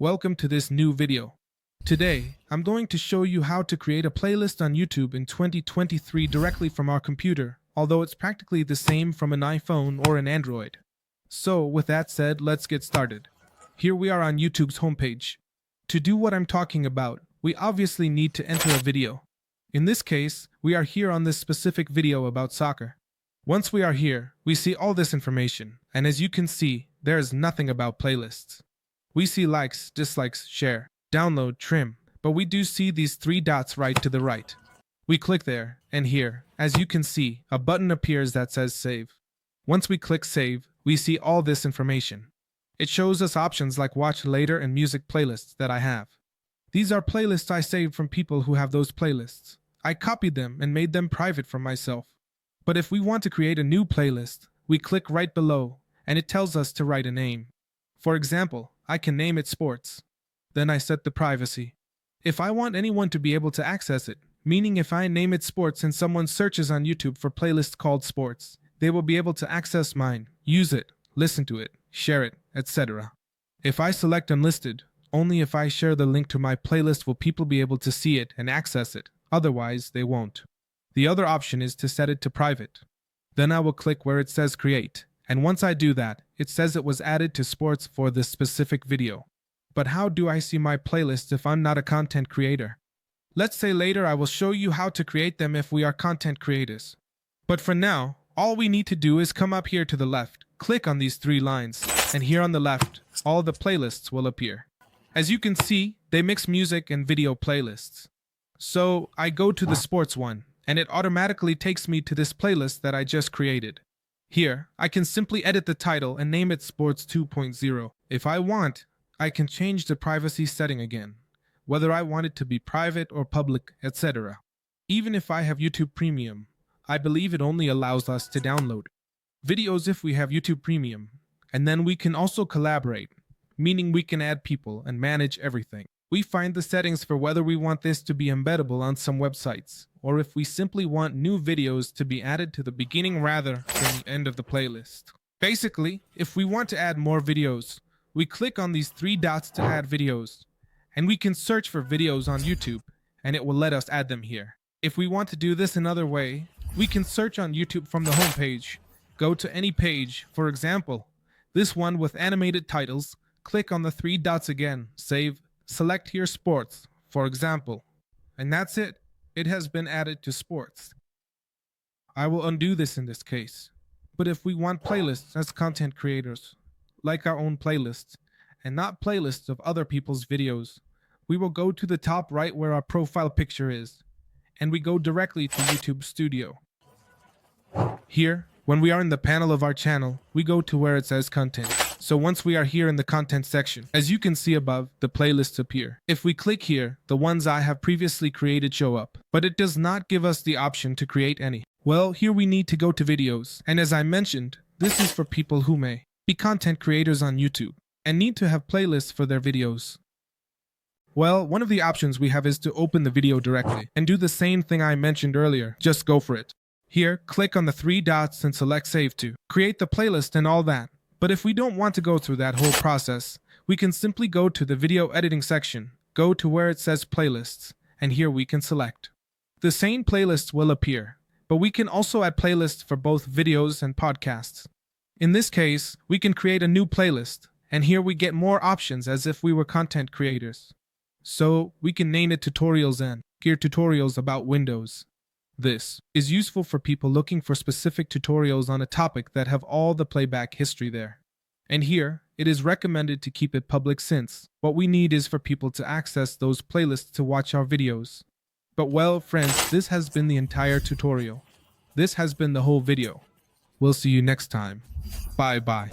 welcome to this new video. Today, I'm going to show you how to create a playlist on YouTube in 2023 directly from our computer, although it's practically the same from an iPhone or an Android. So, with that said, let's get started. Here we are on YouTube's homepage. To do what I'm talking about, we obviously need to enter a video. In this case, we are here on this specific video about soccer. Once we are here, we see all this information, and as you can see, there is nothing about playlists. We see likes, dislikes, share, download, trim, but we do see these three dots right to the right. We click there, and here, as you can see, a button appears that says Save. Once we click Save, we see all this information. It shows us options like Watch Later and Music playlists that I have. These are playlists I saved from people who have those playlists. I copied them and made them private for myself. But if we want to create a new playlist, we click right below, and it tells us to write a name. For example, I can name it Sports. Then I set the privacy. If I want anyone to be able to access it, meaning if I name it Sports and someone searches on YouTube for playlists called Sports, they will be able to access mine, use it, listen to it, share it, etc. If I select Unlisted, only if I share the link to my playlist will people be able to see it and access it, otherwise they won't. The other option is to set it to private. Then I will click where it says Create, and once I do that, it says it was added to Sports for this specific video. But how do I see my playlist if I'm not a content creator? Let's say later I will show you how to create them if we are content creators. But for now, all we need to do is come up here to the left, click on these three lines, and here on the left, all the playlists will appear. As you can see, they mix music and video playlists. So I go to the Sports one, and it automatically takes me to this playlist that I just created. Here, I can simply edit the title and name it Sports 2.0. If I want, I can change the privacy setting again, whether I want it to be private or public, etc. Even if I have YouTube Premium, I believe it only allows us to download videos if we have YouTube Premium, and then we can also collaborate, meaning we can add people and manage everything. We find the settings for whether we want this to be embeddable on some websites, or if we simply want new videos to be added to the beginning rather than the end of the playlist. Basically, if we want to add more videos, we click on these three dots to add videos, and we can search for videos on YouTube, and it will let us add them here. If we want to do this another way, we can search on YouTube from the homepage, go to any page, for example, this one with animated titles, click on the three dots again, save, select here Sports, for example, and that's it. It has been added to Sports. I will undo this in this case. But if we want playlists as content creators, like our own playlists, and not playlists of other people's videos, we will go to the top right where our profile picture is, and we go directly to YouTube Studio. Here, when we are in the panel of our channel, we go to where it says Content. So once we are here in the content section, as you can see above, the playlists appear. If we click here, the ones I have previously created show up, but it does not give us the option to create any. Well, here we need to go to videos, and as I mentioned, this is for people who may be content creators on YouTube and need to have playlists for their videos. Well, one of the options we have is to open the video directly and do the same thing I mentioned earlier, just go for it. Here, click on the three dots and select Save To, create the playlist and all that. But if we don't want to go through that whole process, we can simply go to the video editing section, go to where it says Playlists, and here we can select. The same playlists will appear, but we can also add playlists for both videos and podcasts. In this case, we can create a new playlist, and here we get more options as if we were content creators. So we can name it Tutorials and Gear Tutorials about Windows. This is useful for people looking for specific tutorials on a topic that have all the playback history there. And here, it is recommended to keep it public since what we need is for people to access those playlists to watch our videos. But well, friends, this has been the entire tutorial. This has been the whole video. We'll see you next time. Bye bye.